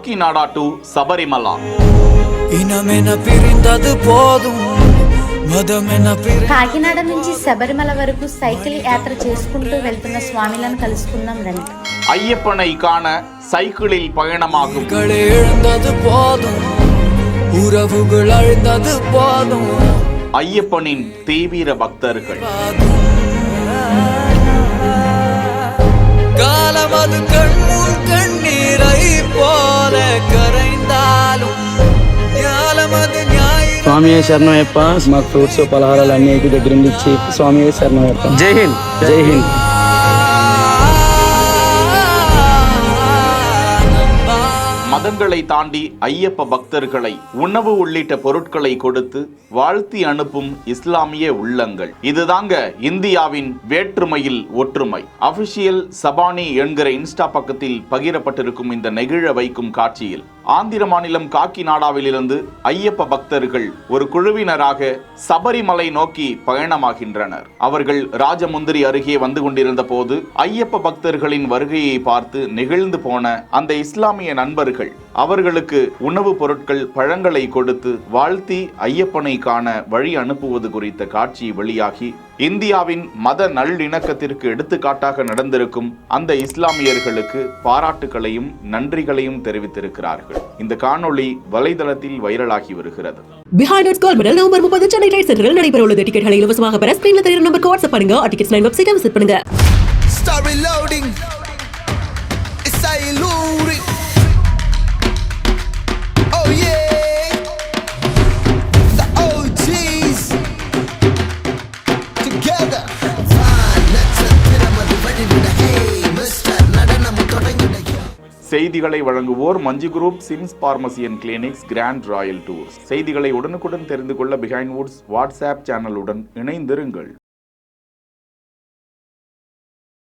Kakinada to Sabarimala. ఇనమెన పిరిందదు పోదుం Kakinada నుంచి శబరిమల వరకు cycle యాత్ర చేసుకుంటూ వెళ్తున్న స్వామిలను కలుసుకుందాం రండి. ஐயப்பனை காண சைக்கிளில் பயணமாகும் ஐயப்பனின் தீவிர பக்தர்கள். காலமது கண்முன் கண்ணீரை போல கரைந்தாலும் స్వామి శరణయ్యప్ప. మాకు ఫ్రూట్స్ పలహారాలు అన్ని దగ్గర ఇచ్చి స్వామి శరణయ్యప్ప. జై హింద్, జై హింద్. மதங்களை தாண்டி ஐயப்ப பக்தர்களை உணவு உள்ளிட்ட பொருட்களை கொடுத்து வாழ்த்தி அனுப்பும் இஸ்லாமிய உள்ளங்கள். இதுதாங்க இந்தியாவின் வேற்றுமையில் ஒற்றுமை. அபிஷியல் சபானி என்கிற இன்ஸ்டா பக்கத்தில் பகிரப்பட்டிருக்கும் இந்த நெகிழ வைக்கும் காட்சியில் ஆந்திர மாநிலம் காக்கிநாடாவிலிருந்து ஐயப்ப பக்தர்கள் ஒரு குழுவினராக சபரிமலை நோக்கி பயணமாகின்றனர். அவர்கள் ராஜமுந்திரி அருகே வந்து கொண்டிருந்த போது ஐயப்ப பக்தர்களின் வருகையை பார்த்து நெகிழ்ந்து போன அந்த இஸ்லாமிய நண்பர்கள் அவர்களுக்கு உணவுப் பொருட்கள், பழங்களை கொடுத்து வாழ்த்தி ஐயப்பனை காண வழி அனுப்புவது குறித்த காட்சி வெளியாகி இந்தியாவின் மத நல்லிணக்கத்திற்கு எடுத்துக்காட்டாக நடந்திருக்கும் அந்த இஸ்லாமியர்களுக்கு பாராட்டுகளையும் நன்றிகளையும் தெரிவித்திருக்கிறார்கள். இந்த காணொளி வலைதளத்தில் வைரலாகி வருகிறது. Behind Gold Medal November 30 Chennai trade சென்டரில் நடைபெற உள்ளது. டிக்கெட்களை இலவசமாக பெற ஸ்கிரீன்ல தெரியுற நம்பருக்கு வாட்ஸ்அப் பண்ணுங்க. டிக்கெட்ஸ் லைன் வெப்சைட்டை விசிட் பண்ணுங்க. Start reloading. It's Ayuri. Oh yeah. The OGs together. செய்திகளை வழங்குவோர் Manju group, SIMS pharmacy and clinics, grand royal tours. செய்திகளை உடனுக்குடன் தெரிந்து கொள்ள பிஹைண்ட் வுட்ஸ் வாட்ஸ்அப் சேனலுடன் இணைந்திருங்கள்.